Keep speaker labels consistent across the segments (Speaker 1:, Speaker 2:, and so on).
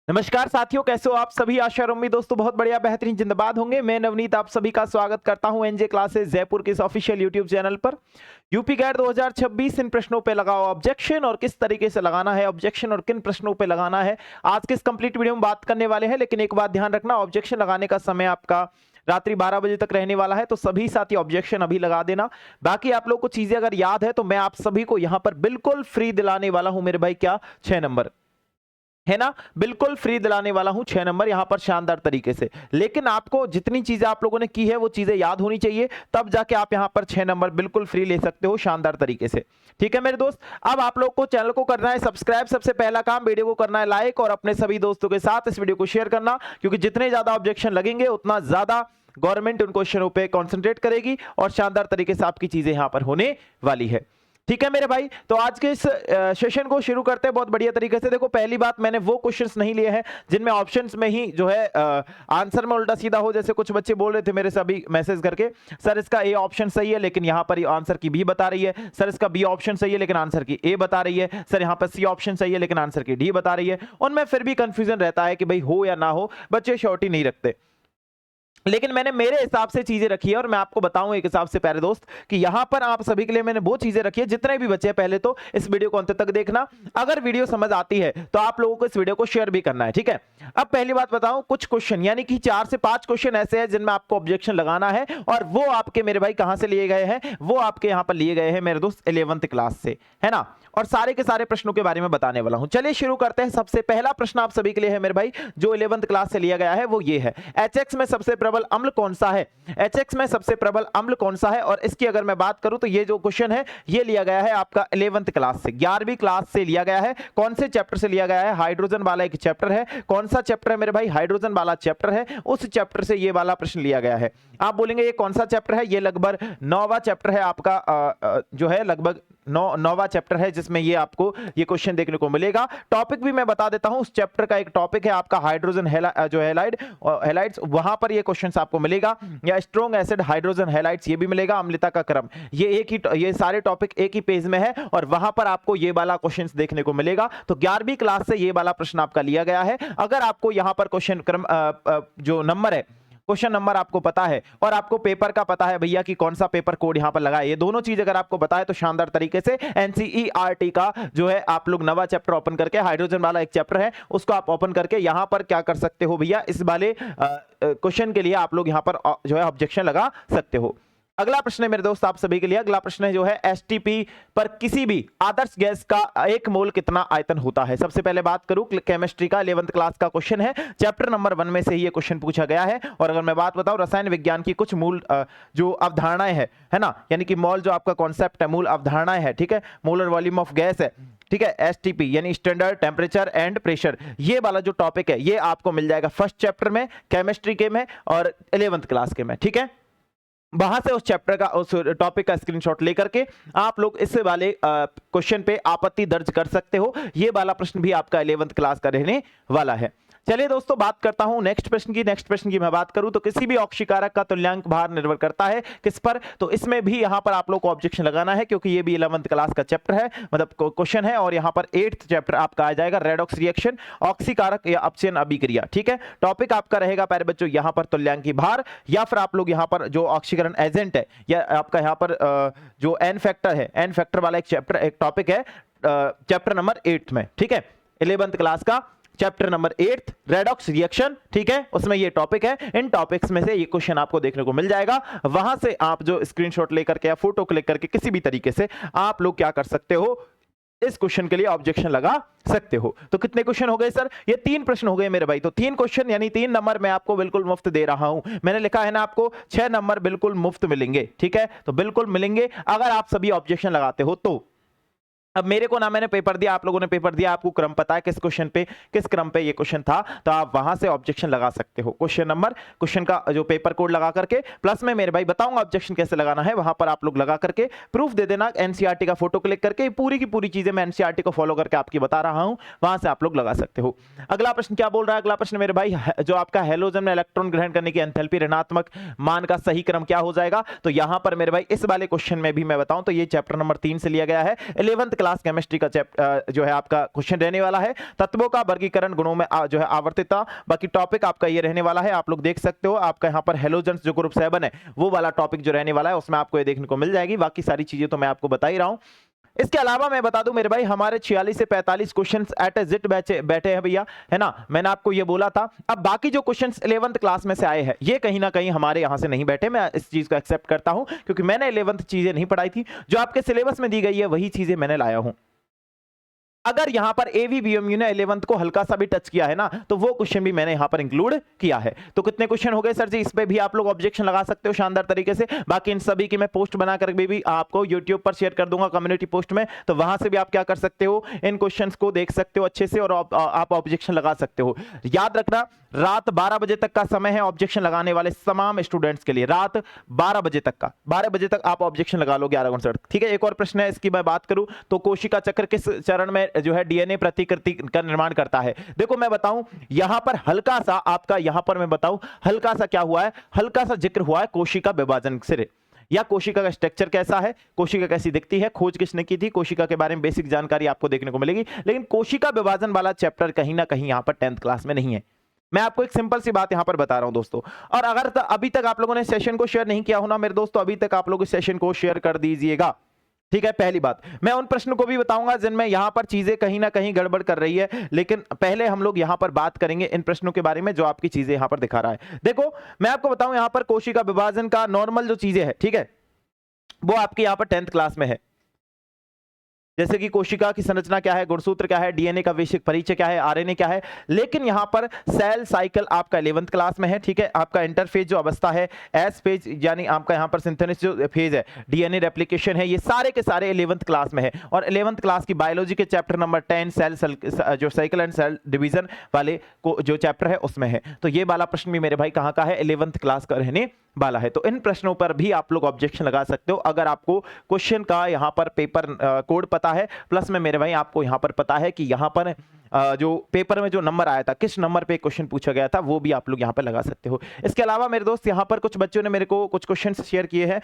Speaker 1: नमस्कार साथियों, कैसे हो आप सभी। आशा और उम्मीद दोस्तों बहुत बढ़िया बेहतरीन जिंदाबाद होंगे। मैं नवनीत आप सभी का स्वागत करता हूं एनजे क्लासेस जयपुर के इस ऑफिशियल यूट्यूब चैनल पर। यूपी गैट 2026 इन प्रश्नों पे लगाओ ऑब्जेक्शन और किस तरीके से लगाना है ऑब्जेक्शन और किन प्रश्नों पे लगाना है, आज के इस कंप्लीट वीडियो में बात करने वाले हैं। लेकिन एक बात ध्यान रखना, ऑब्जेक्शन लगाने का समय आपका रात्रि 12 बजे तक रहने वाला है, तो सभी साथी ऑब्जेक्शन अभी लगा देना। बाकी आप लोग को चीजें अगर याद है तो मैं आप सभी को यहां पर बिल्कुल फ्री दिलाने वाला हूं मेरे भाई, क्या 6 नंबर है ना, बिल्कुल फ्री दिलाने वाला हूं 6 नंबर यहां पर शानदार तरीके से। लेकिन आपको जितनी चीजें आप लोगों ने की है वो चीजें याद होनी चाहिए, तब जाके आप यहां पर 6 नंबर बिल्कुल फ्री ले सकते हो शानदार तरीके से। ठीक है मेरे दोस्त, अब आप लोग को चैनल को करना है सब्सक्राइब, सबसे पहला काम, वीडियो को करना है लाइक और अपने सभी दोस्तों के साथ इस वीडियो को शेयर करना, क्योंकि जितने ज्यादा ऑब्जेक्शन लगेंगे उतना ज्यादा गवर्नमेंट उन क्वेश्चनों पे कॉन्सेंट्रेट करेगी और शानदार तरीके से आपकी चीजें यहां पर होने वाली है। ठीक है मेरे भाई, तो आज के इस सेशन को शुरू करते हैं बहुत बढ़िया तरीके से। देखो, पहली बात, मैंने वो क्वेश्चंस नहीं लिए हैं जिनमें ऑप्शंस में ही जो है आंसर में उल्टा सीधा हो। जैसे कुछ बच्चे बोल रहे थे मेरे से अभी मैसेज करके, सर इसका ए ऑप्शन सही है लेकिन यहाँ पर आंसर की बी बता रही है, सर इसका बी ऑप्शन सही है लेकिन आंसर की ए बता रही है, सर यहाँ पर सी ऑप्शन सही है लेकिन आंसर की डी बता रही है। उनमें फिर भी कंफ्यूजन रहता है कि भाई हो या ना हो, बच्चे श्योरिटी नहीं रखते। लेकिन मैंने मेरे हिसाब से चीजें रखी है और मैं आपको बताऊं एक हिसाब से प्यारे दोस्त कि यहां पर आप सभी के लिए मैंने वो चीजें रखी है। जितने भी बच्चे, पहले तो इस वीडियो को अंत तक देखना, अगर वीडियो समझ आती है तो आप लोगों को इस वीडियो को शेयर भी करना है। ठीक है, अब पहली बात बताऊं, कुछ क्वेश्चन यानी कि 4 से 5 क्वेश्चन ऐसे हैं जिनमें आपको ऑब्जेक्शन लगाना है, और वो आपके मेरे भाई कहां से लिए गए हैं, वो आपके यहां पर लिए गए हैं मेरे दोस्त 11th क्लास से, है ना। और सारे के सारे प्रश्नों के बारे में बताने वाला हूं। चलिए शुरू करते हैं। सबसे पहला प्रश्न आप सभी के लिए है मेरे भाई, जो 11th क्लास से लिया गया है, वो ये है, HX में सबसे प्रबल अम्ल कौन सा है। HX में सबसे प्रबल अम्ल कौन सा है, और इसकी अगर मैं बात करूं तो ये जो क्वेश्चन है ये लिया गया है आपका 11th क्लास से, 11वीं क्लास से लिया गया है। कौन से चैप्टर से लिया गया है, हाइड्रोजन वाला एक चैप्टर है। कौन सा चैप्टर है मेरे भाई, हाइड्रोजन वाला चैप्टर है, उस चैप्टर से ये वाला प्रश्न लिया गया है। आप बोलेंगे ये कौन सा चैप्टर है, ये लगभग 9वां चैप्टर है आपका, जो है लगभग 9वां चैप्टर है जिसमें ये आपको ये क्वेश्चन देखने को मिलेगा। टॉपिक भी मैं बता देता हूं, उस चैप्टर का एक टॉपिक है आपका हाइड्रोजन जो हैलाइड्स, वहां पर ये क्वेश्चन आपको मिलेगा, या स्ट्रॉन्ग एसिड हाइड्रोजन हैलाइड्स ये भी मिलेगा, अम्लता का क्रम, ये सारे टॉपिक एक ही पेज में है और वहां पर आपको ये वाला क्वेश्चन देखने को मिलेगा। तो 11वीं क्लास से ये वाला प्रश्न आपका लिया गया है। अगर आपको यहां पर क्वेश्चन क्रम जो नंबर है, क्वेश्चन नंबर आपको पता है और आपको पेपर का पता है भैया कि कौन सा पेपर कोड यहां पर लगा है, ये दोनों चीज अगर आपको पता है तो शानदार तरीके से एनसीईआरटी का जो है आप लोग नवा चैप्टर ओपन करके, हाइड्रोजन वाला एक चैप्टर है उसको आप ओपन करके यहां पर क्या कर सकते हो भैया, इस वाले क्वेश्चन के लिए आप लोग यहां पर जो है ऑब्जेक्शन लगा सकते हो। अगला प्रश्न है मेरे दोस्त आप सभी के लिए, अगला प्रश्न है जो है एसटीपी पर किसी भी आदर्श गैस का 1 मोल कितना आयतन होता है। सबसे पहले बात करूं केमिस्ट्री का 11th क्लास का क्वेश्चन है, चैप्टर नंबर 1 में से ही ये क्वेश्चन पूछा गया है। और अगर मैं बात बताऊं रसायन विज्ञान की कुछ मूल जो अवधारणाएं है ना, यानी कि मोल जो आपका कॉन्सेप्ट है, मूल अवधारणाएं है, ठीक है, मोलर वॉल्यूम ऑफ गैस है, ठीक है, एसटीपी यानी स्टैंडर्ड टेम्परेचर एंड प्रेशर, ये वाला जो टॉपिक है ये आपको मिल जाएगा फर्स्ट चैप्टर में केमिस्ट्री के में और 11th क्लास के में। ठीक है, वहां से उस चैप्टर का, उस टॉपिक का स्क्रीनशॉट लेकर के आप लोग इस वाले क्वेश्चन पे आपत्ति दर्ज कर सकते हो। ये वाला प्रश्न भी आपका 11th क्लास का रहने वाला है। चलिए दोस्तों बात करता हूं नेक्स्ट प्रश्न की मैं बात करूं तो किसी भी ऑक्सीकारक का तुल्यांक भार निर्भर करता है किस पर, तो इसमें भी यहां पर आप लोग को ऑब्जेक्शन लगाना है क्योंकि ये भी 11th क्लास का चैप्टर है, मतलब क्वेश्चन है। और यहां पर 8th चैप्टर आपका आ जाएगा रेडॉक्स रिएक्शन, ऑक्सीकारक या अपचयन अभिक्रिया। ठीक है, टॉपिक आपका रहेगा प्यारे बच्चों यहां पर तुल्यांकी भार, या फिर आप लोग यहां पर जो ऑक्सीकरण एजेंट है, या आपका यहां पर जो एन फैक्टर है, एन फैक्टर वाला एक टॉपिक है चैप्टर नंबर 8 में। ठीक है, 11th क्लास का चैप्टर नंबर 8 रेडॉक्स रिएक्शन, ठीक है, उसमें ये टॉपिक है। इन टॉपिक्स में से ये क्वेश्चन आपको देखने को मिल जाएगा। वहां से आप जो स्क्रीनशॉट लेकर के या फोटो क्लिक करके किसी भी तरीके से आप लोग क्या कर सकते हो, इस क्वेश्चन के लिए ऑब्जेक्शन लगा सकते हो। तो कितने क्वेश्चन हो गए सर, ये 3 प्रश्न हो गए मेरे भाई। तो 3 क्वेश्चन यानी 3 नंबर मैं आपको बिल्कुल मुफ्त दे रहा हूं। मैंने लिखा है ना आपको 6 नंबर बिल्कुल मुफ्त मिलेंगे। ठीक है, तो बिल्कुल मिलेंगे अगर आप सभी ऑब्जेक्शन लगाते हो तो। अब मेरे को ना मैंने पेपर दिया, आप लोगों ने पेपर दिया, आपको क्रम पता है किस क्वेश्चन पे, किस क्रम पे ये क्वेश्चन था, तो आप वहां से ऑब्जेक्शन लगा सकते हो। क्वेश्चन का जो पेपर कोड लगा करके, प्लस में मेरे भाई बताऊंगा ऑब्जेक्शन कैसे लगाना है, वहां पर आप लोग लगा करके प्रूफ दे देना, एनसीईआरटी का फोटो क्लिक करके, पूरी की पूरी चीजें मैं एनसीईआरटी को फॉलो करके आपकी बता रहा हूं, वहां से आप लोग लगा सकते हो। अगला प्रश्न क्या बोल रहा है, अगला प्रश्न मेरे भाई जो आपका हैलोजन में इलेक्ट्रॉन ग्रहण करने की एंथैल्पी ऋणात्मक मान का सही क्रम क्या हो जाएगा। तो यहां पर मेरे भाई इस वाले क्वेश्चन में भी मैं बताऊं तो ये चैप्टर नंबर 3 से लिया गया है, 11th क्लास केमिस्ट्री का जो है आपका क्वेश्चन रहने वाला है। तत्वों का वर्गीकरण, गुणों में जो है आवर्तिता। बाकी टॉपिक आपका ये रहने वाला है, आप लोग देख सकते हो। आपका यहाँ पर हेलोजेंस जो ग्रुप 7 है वो वाला टॉपिक जो रहने वाला है उसमें आपको ये देखने को मिल जाएगी। बाकी सारी चीजें तो मैं आपको बता ही रहा हूं। इसके अलावा मैं बता दूं मेरे भाई, हमारे 46 से 45 क्वेश्चंस एट ए जिट बैठे हैं भैया, है ना। मैंने आपको ये बोला था। अब बाकी जो क्वेश्चंस 11th क्लास में से आए हैं ये कहीं ना कहीं हमारे यहां से नहीं बैठे। मैं इस चीज को एक्सेप्ट करता हूं क्योंकि मैंने 11th चीजें नहीं पढ़ाई थी। जो आपके सिलेबस में दी गई है वही चीजें मैंने लाया हूं। अगर यहां पर एवीबीएमयू ने 11th को हल्का सा भी टच किया है ना, तो वो क्वेश्चन भी मैंने यहां पर इंक्लूड किया है। तो कितने क्वेश्चन हो गए सर जी? इस पे भी आप लोग ऑब्जेक्शन लगा सकते हो शानदार तरीके से। बाकी इन सभी की मैं पोस्ट बनाकर भी आपको यूट्यूब पर शेयर कर दूंगा कम्युनिटी पोस्ट में, तो वहां से भी आप क्या कर सकते हो, इन क्वेश्चंस को देख सकते हो अच्छे से और आप ऑब्जेक्शन लगा सकते हो। याद रखना, रात 12 बजे तक का समय है ऑब्जेक्शन लगाने वाले तमाम स्टूडेंट्स के लिए। रात 12 बजे तक का, 12 बजे तक आप ऑब्जेक्शन लगा लो 11:59। ठीक है, एक और प्रश्न है, इसकी मैं बात करूं तो कोशिका चक्र किस चरण में जो है डीएनए प्रतिकृति का निर्माण करता है? देखो मैं बताऊं, यहां पर हल्का सा आपका, यहां पर मैं बताऊं हल्का सा क्या हुआ है, हल्का सा जिक्र हुआ है कोशिका विभाजन से, या कोशिका का स्ट्रक्चर कैसा है, कोशिका कैसी दिखती है, खोज किसने की थी, कोशिका के बारे में बेसिक जानकारी आपको देखने को मिलेगी। लेकिन कोशिका विभाजन वाला चैप्टर कहीं ना कहीं यहां पर 10th क्लास में नहीं है। मैं आपको एक सिंपल सी बात यहां पर बता रहा हूं दोस्तों। और अगर अभी तक आप लोगों ने सेशन को शेयर नहीं किया हो ना मेरे दोस्तों, अभी तक आप लोग इस सेशन को शेयर कर दीजिएगा। ठीक है, पहली बात। मैं उन प्रश्नों को भी बताऊंगा जिनमें यहां पर चीजें कहीं ना कहीं गड़बड़ कर रही है, लेकिन पहले हम लोग यहां पर बात करेंगे इन प्रश्नों के बारे में जो आपकी चीजें यहां पर दिखा रहा है। देखो मैं आपको बताऊं, यहां पर कोशिका विभाजन का नॉर्मल जो चीजें है, ठीक है, वो आपके यहां पर 10th क्लास में है। जैसे कि कोशिका की संरचना क्या है, गुणसूत्र क्या है, डीएनए का बेसिक परिचय क्या है, आरएनए क्या है। लेकिन यहां पर सेल साइकिल आपका 11th क्लास में है। ठीक है, आपका इंटरफेज जो अवस्था है, एस फेज यानी आपका यहां पर सिंथेसिस जो फेज है, डीएनए रेप्लिकेशन है, ये सारे के सारे 11th क्लास में है। और 11th क्लास की बायोलॉजी के चैप्टर नंबर 10 सेल जो साइकिल एंड सेल डिवीजन वाले को जो चैप्टर है उसमें है। तो ये वाला प्रश्न भी मेरे भाई कहां का है, 11th क्लास का रहने वाला है। तो इन प्रश्नों पर भी आप लोग ऑब्जेक्शन लगा सकते हो अगर आपको क्वेश्चन का यहां पर पेपर कोड पता है, प्लस में मेरे भाई आपको यहां पर पता है कि यहां पर जो पेपर में जो नंबर आया था, किस नंबर पे क्वेश्चन पूछा गया था, वो भी आप लोग यहां पर लगा सकते हो। इसके अलावा मेरे दोस्त यहां पर कुछ बच्चों ने मेरे को कुछ क्वेश्चन शेयर किए हैं,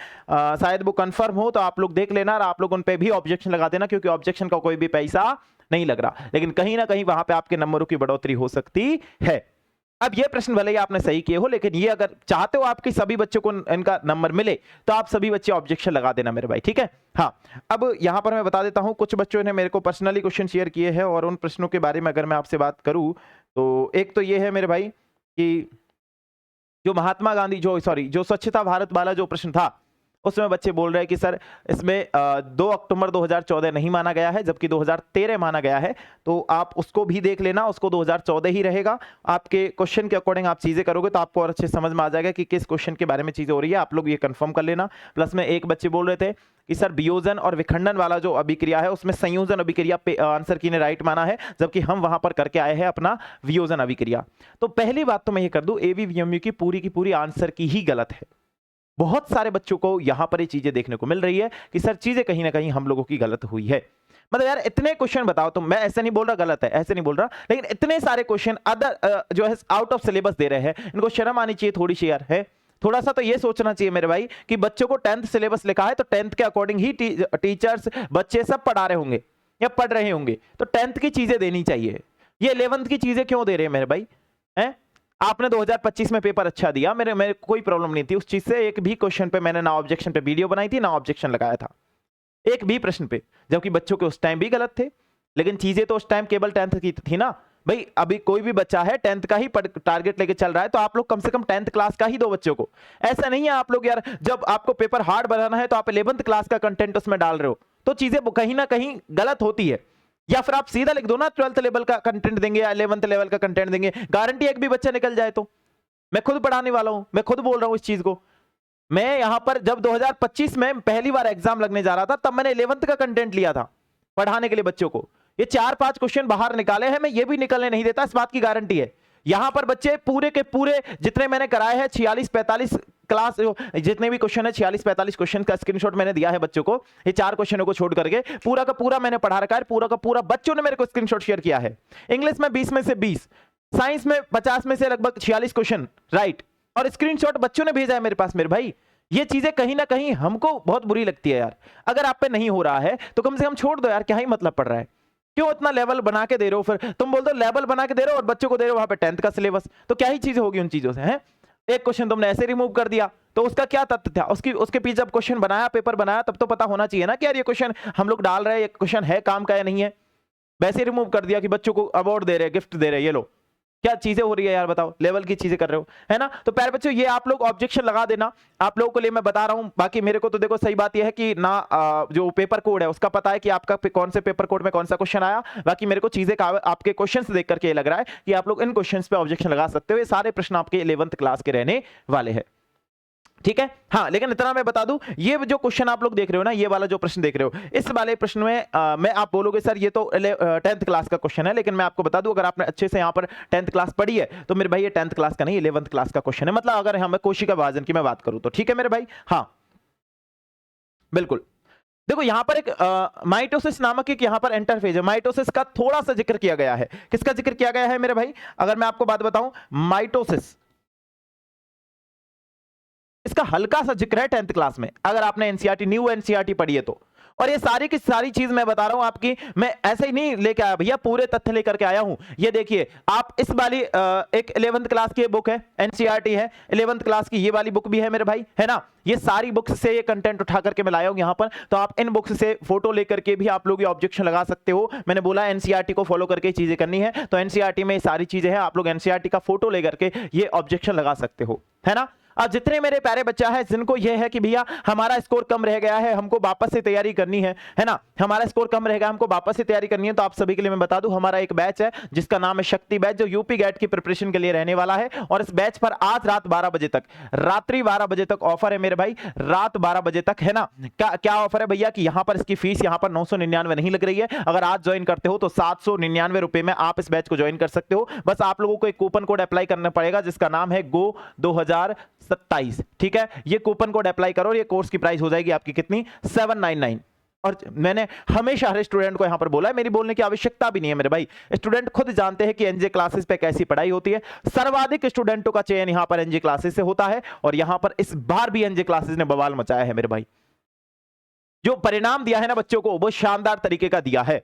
Speaker 1: शायद वो कंफर्म हो तो आप लोग देख लेना और आप लोग उन पे भी ऑब्जेक्शन लगा देना, क्योंकि ऑब्जेक्शन का कोई भी पैसा नहीं लग रहा, लेकिन कहीं ना कहीं वहां पे आपके नंबरों की बढ़ोतरी हो सकती है। अब ये प्रश्न भले ही आपने सही किए हो, लेकिन ये अगर चाहते हो आपके सभी बच्चों को इनका नंबर मिले तो आप सभी बच्चे ऑब्जेक्शन लगा देना मेरे भाई, ठीक है। हाँ, अब यहां पर मैं बता देता हूं, कुछ बच्चों ने मेरे को पर्सनली क्वेश्चन शेयर किए हैं और उन प्रश्नों के बारे में अगर मैं आपसे बात करूं तो एक तो ये है मेरे भाई कि जो महात्मा गांधी जो स्वच्छता भारत वाला जो प्रश्न था, उसमें बच्चे बोल रहे हैं कि सर इसमें 2 अक्टूबर 2014 नहीं माना गया है जबकि 2013 माना गया है, तो आप उसको भी देख लेना, उसको 2014 ही रहेगा। आपके क्वेश्चन के अकॉर्डिंग आप चीजें करोगे तो आपको और अच्छे समझ में आ जाएगा कि किस क्वेश्चन के बारे में चीजें हो रही है, आप लोग ये कंफर्म कर लेना। प्लस में एक बच्चे बोल रहे थे कि सर वियोजन और विखंडन वाला जो अभिक्रिया है उसमें संयोजन अभिक्रिया पे आंसर की ने राइट माना है, जबकि हम वहां पर करके आए हैं अपना वियोजन अभिक्रिया। तो पहली बात तो मैं ये कर दूं, एवीवीएमयू की पूरी आंसर की ही गलत है। बहुत सारे बच्चों को यहां पर ये चीजें देखने को मिल रही है कि सर चीजें कहीं ना कहीं हम लोगों की गलत हुई है। मतलब यार इतने क्वेश्चन बताओ, तो मैं ऐसे नहीं बोल रहा गलत है, ऐसे नहीं बोल रहा, लेकिन इतने सारे क्वेश्चन अदर जो है आउट ऑफ सिलेबस दे रहे हैं, इनको शर्म आनी चाहिए थोड़ी सी यार। है थोड़ा सा तो ये सोचना चाहिए मेरे भाई कि बच्चों को 10th सिलेबस लिखा है तो 10th के अकॉर्डिंग ही टीचर्स बच्चे सब पढ़ा रहे होंगे या पढ़ रहे होंगे, तो 10th की चीजें देनी चाहिए। ये 11th की चीजें क्यों दे रहे हैं मेरे भाई? हैं, आपने 2025 में पेपर अच्छा दिया, मेरे कोई प्रॉब्लम नहीं थी उस चीज से। एक भी क्वेश्चन पे मैंने ना ऑब्जेक्शन पे वीडियो बनाई थी ना ऑब्जेक्शन लगाया था, एक भी प्रश्न पे, जबकि बच्चों के उस टाइम भी गलत थे। लेकिन चीजें तो उस टाइम केवल 10th की थी ना भाई। अभी कोई भी बच्चा है 10th का ही टारगेट लेके चल रहा है, तो आप लोग कम से कम 10th क्लास का ही दो बच्चों को। ऐसा नहीं है आप लोग यार जब आपको पेपर हार्ड बनाना है तो आप 11th क्लास का कंटेंट उसमें डाल रहे हो, तो चीजें कहीं ना कहीं गलत होती है। या फिर आप सीधा लिख दो ना 12th लेवल का कंटेंट देंगे या 11th लेवल का कंटेंट देंगे, गारंटी एक भी बच्चा निकल जाए। तो मैं खुद पढ़ाने वाला हूं, मैं खुद बोल रहा हूं इस चीज को। मैं यहां पर जब 2025 में पहली बार एग्जाम लगने जा रहा था तब मैंने 11th का कंटेंट लिया था पढ़ाने के लिए बच्चों को। ये 4-5 क्वेश्चन बाहर निकाले हैं, मैं ये भी निकलने नहीं देता, इस बात की गारंटी है। यहां पर बच्चे पूरे के पूरे जितने मैंने कराए हैं 46-45 क्लास जितने भी क्वेश्चन है 46-45 क्वेश्चन का स्क्रीनशॉट मैंने दिया है बच्चों को। ये 4 क्वेश्चनों को छोड़ करके पूरा का पूरा मैंने पढ़ा रखा है, पूरा का पूरा बच्चों ने मेरे को स्क्रीनशॉट शेयर किया है। इंग्लिश में 20 में से 20, साइंस में 50 में से लगभग 46 क्वेश्चन राइट, और स्क्रीनशॉट बच्चों ने भेजा है मेरे पास मेरे भाई। ये चीजें कहीं ना कहीं हमको बहुत बुरी लगती है यार। अगर आप पे नहीं हो रहा है तो कम से कम छोड़ दो यार, क्या ही मतलब पड़ रहा है, क्यों इतना लेवल बना के दे रहे हो? फिर तुम बोल दो लेवल बना के दे रहे हो और बच्चों को दे रहे हो वहां पे 10th का सिलेबस, तो क्या ही चीजें होगी उन चीजों से हैं? एक क्वेश्चन तुमने ऐसे रिमूव कर दिया तो उसका क्या तथ्य था? उसके पीछे जब क्वेश्चन बनाया, पेपर बनाया, तब तो पता होना चाहिए ना कि यार ये क्वेश्चन हम लोग डाल रहे हैं, ये क्वेश्चन है काम का या नहीं है। वैसे रिमूव कर दिया कि बच्चों को अवार्ड दे रहे हैं, गिफ्ट दे रहे हैं, ये लो, क्या चीजें हो रही है यार बताओ, लेवल की चीजें कर रहे हो, है ना? तो प्यारे बच्चों ये आप लोग ऑब्जेक्शन लगा देना, आप लोगों के लिए मैं बता रहा हूं। बाकी मेरे को तो देखो सही बात यह है कि ना जो पेपर कोड है उसका पता है कि आपका कौन से पेपर कोड में कौन सा क्वेश्चन आया। बाकी मेरे को चीजें आपके क्वेश्चंस देख करके लग रहा है कि आप लोग इन क्वेश्चंस पे ऑब्जेक्शन लगा सकते हो। ये सारे प्रश्न आपके 11th क्लास के रहने वाले हैं, ठीक है? हाँ, लेकिन इतना मैं बता दूं, ये जो क्वेश्चन आप लोग देख रहे हो ना, ये वाला जो प्रश्न देख रहे हो, इस वाले प्रश्न में मैं आप बोलोगे सर ये तो 10th क्लास का क्वेश्चन है, लेकिन मैं आपको बता दूं अगर आपने अच्छे से यहाँ पर 10th क्लास पढ़ी है तो मेरे भाई ये 10th क्लास का नहीं 11th क्लास का क्वेश्चन है। मतलब अगर हमें कोशिका विभाजन की मैं बात करूं तो, ठीक है मेरे भाई? हाँ बिल्कुल। देखो यहां पर एक माइटोसिस नामक एक यहां पर इंटरफेज है, माइटोसिस का थोड़ा सा जिक्र किया गया है। किसका जिक्र किया गया है मेरे भाई? अगर मैं आपको बात बताऊं, माइटोसिस, इसका हल्का सा जिक्र है 10th क्लास में, अगर आपने एनसीईआरटी न्यू एनसीईआरटी पढ़ी है तो। और ये सारी की सारी चीज मैं बता रहा हूं आपकी, मैं ऐसे ही नहीं लेके आया भैया, पूरे तथ्य लेकर के आया हूं। ये देखिए आप इस वाली एक 11th क्लास की बुक है, एनसीईआरटी है 11th क्लास की, ये वाली बुक भी है मेरे भाई, है ना? ये सारी बुक्स से ये कंटेंट उठा करके मैं लाया हूं यहां पर, तो आप इन बुक्स से फोटो लेकर के भी आप लोग ये ऑब्जेक्शन लगा सकते हो। मैंने बोला एनसीईआरटी को फॉलो करके चीजें करनी है, तो एनसीईआरटी में ये सारी चीजें हैं, आप लोग एनसीईआरटी का फोटो लेकर के ये ऑब्जेक्शन लगा सकते हो, है ना? अब जितने मेरे प्यारे बच्चा है जिनको यह है कि भैया हमारा स्कोर कम रह गया है, हमको वापस से तैयारी करनी है ना? हमारा स्कोर कम रहेगा, हमको वापस से तैयारी करनी है, तो आप सभी के लिए मैं बता दूं हमारा एक बैच है जिसका नाम है शक्ति बैच, जो यूपी गैट की प्रिपरेशन के लिए रहने वाला है। और इस बैच पर आज रात 12 बजे तक, रात्रि 12 बजे तक ऑफर है मेरे भाई, रात 12 बजे तक, है ना? क्या ऑफर है भैया कि यहां पर इसकी फीस यहां पर 999 नहीं लग रही है। अगर आज ज्वाइन करते हो तो 799 रुपए में आप इस बैच को ज्वाइन कर सकते हो। बस आप लोगों को एक कूपन कोड अप्लाई करना पड़ेगा जिसका नाम है गो 2027, ठीक है? ये कूपन कोड अप्लाई करो और ये कोर्स की प्राइस हो जाएगी आपकी कितनी? 799। और मैंने हमेशा हर स्टूडेंट को यहां पर बोला है, मेरी बोलने की आवश्यकता भी नहीं है मेरे भाई, स्टूडेंट खुद जानते हैं कि एनजे क्लासेस पे कैसी पढ़ाई होती है। सर्वाधिक स्टूडेंटों का चयन यहां पर एनजे क्लासेस से होता है, और यहां पर इस बार भी एनजे क्लासेस ने बवाल मचाया है मेरे भाई। जो परिणाम दिया है ना बच्चों को, वो शानदार तरीके का दिया है।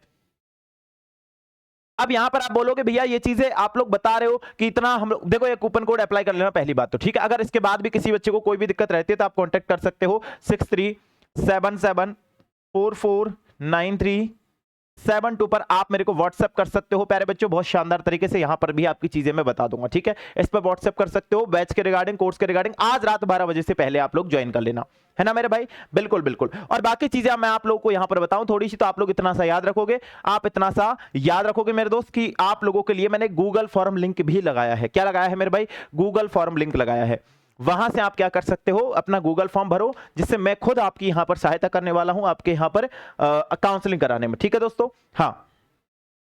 Speaker 1: अब यहां पर आप बोलोगे भैया ये चीजें आप लोग बता रहे हो कि इतना हम लोग, देखो ये कूपन कोड अप्लाई कर लेना पहली बात तो, ठीक है? अगर इसके बाद भी किसी बच्चे को कोई भी दिक्कत रहती है तो आप कांटेक्ट कर सकते हो 6377449372 पर आप मेरे को व्हाट्सएप कर सकते हो प्यारे बच्चों, बहुत शानदार तरीके से यहां पर भी आपकी चीजें मैं बता दूंगा, ठीक है? इस पर व्हाट्सएप कर सकते हो, बैच के रिगार्डिंग, कोर्स के रिगार्डिंग। आज रात 12 बजे से पहले आप लोग ज्वाइन कर लेना, है ना मेरे भाई? बिल्कुल बिल्कुल। और बाकी चीजें मैं आप लोगों को यहां पर बताऊं थोड़ी सी, तो आप लोग इतना सा याद रखोगे, आप इतना सा याद रखोगे मेरे दोस्त कि आप लोगों के लिए मैंने गूगल फॉर्म लिंक भी लगाया है। क्या लगाया है मेरे भाई? गूगल फॉर्म लिंक लगाया है। वहां से आप क्या कर सकते हो, अपना गूगल फॉर्म भरो, जिससे मैं खुद आपकी यहां पर सहायता करने वाला हूं आपके यहां पर काउंसलिंग कराने में, ठीक है दोस्तों? हाँ,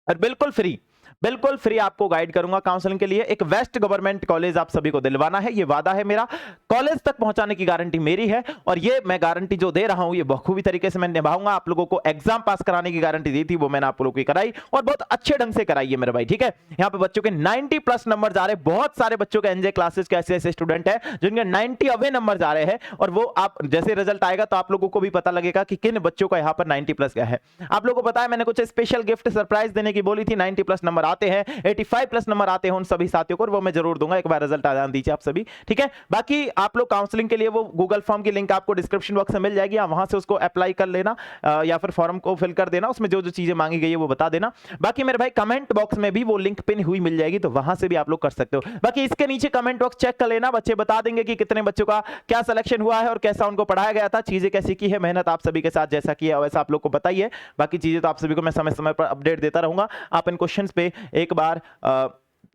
Speaker 1: और बिल्कुल फ्री, बिल्कुल फ्री आपको गाइड करूंगा काउंसलिंग के लिए। एक बेस्ट गवर्नमेंट कॉलेज आप सभी को दिलवाना है, ये वादा है मेरा, कॉलेज तक पहुंचाने की गारंटी मेरी है, और ये मैं गारंटी जो दे रहा हूं ये बखूबी तरीके से मैं निभाऊंगा। आप लोगों को एग्जाम पास कराने की गारंटी दी थी, वो मैंने आप लोगों की कराई, और बहुत अच्छे ढंग से कराई है मेरे भाई, ठीक है? यहाँ पे बच्चों के 90+ नंबर आ रहे, बहुत सारे बच्चों के एनजे क्लासेस के ऐसे स्टूडेंट है जिनके 90 अवे नंबर आ रहे हैं, और वो आप जैसे रिजल्ट आएगा तो आप लोगों को भी पता लगेगा कि किन बच्चों का यहाँ पर 90+ गया है। आप लोगों को पता है मैंने कुछ स्पेशल गिफ्ट सरप्राइज देने की बोली थी, 90+ नंबर आते हैं, 85+ नंबर आते हैं उन सभी साथियों को, और वो मैं जरूर दूंगा। एक बार रिजल्ट आ जाने दीजिए आप सभी, ठीक है? बाकी आप लोग काउंसलिंग के लिए वो गूगल फॉर्म की लिंक आपको डिस्क्रिप्शन बॉक्स में मिल जाएगी, आप वहां से उसको अप्लाई कर लेना, या फिर फॉर्म को फिल कर देना, उसमें जो जो चीजें मांगी गई है वो बता देना। बाकी मेरे भाई कमेंट बॉक्स में भी वो लिंक पिन हुई मिल जाएगी, तो वहां से भी आप लोग कर सकते हो। बाकी इसके नीचे कमेंट बॉक्स चेक कर लेना, बच्चे बता देंगे कि कितने बच्चों का क्या सिलेक्शन हुआ है और कैसा उनको पढ़ाया गया था, चीजें कैसी की है, मेहनत आप सभी के साथ जैसा किया वैसा आप लोग को बताइए। बाकी चीजें तो आप सभी को मैं समय समय पर अपडेट देता रहूंगा। आप इन क्वेश्चंस पे एक बार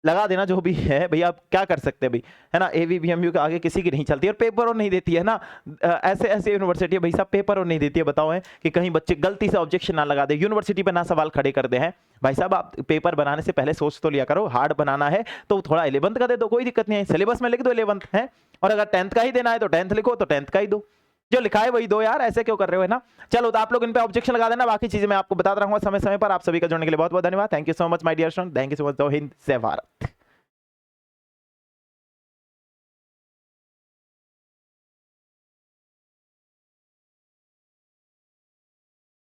Speaker 1: लगा देना जो भी है भैया, आप क्या कर सकते हैं भाई, है ना? एवीबीएमयू के आगे किसी की नहीं चलती, और पेपर और नहीं देती है ना, ऐसे ऐसे यूनिवर्सिटी भाई साहब पेपर और नहीं देती है, बताओ है कि कहीं बच्चे गलती से ऑब्जेक्शन ना लगा दे, यूनिवर्सिटी पे ना सवाल खड़े कर दे हैं। भाई साहब आप पेपर बनाने से पहले सोच तो लिया करो, हार्ड बनाना है तो थोड़ा 11th का दे दो, कोई दिक्कत नहीं है, सिलेबस में लिख दो 11th है, और अगर 10th का ही देना है तो 10th लिखो, तो 10th का ही दो, जो लिखा है वही दो यार, ऐसे क्यों कर रहे हो, है ना? चलो तो आप लोग इन पे ऑब्जेक्शन लगा देना, बाकी चीजें मैं आपको बताता रहूंगा समय समय पर। आप सभी का जुड़ने के लिए बहुत बहुत धन्यवाद, thank you so much my dear student, thank you so much, जय हिंद, जय भारत।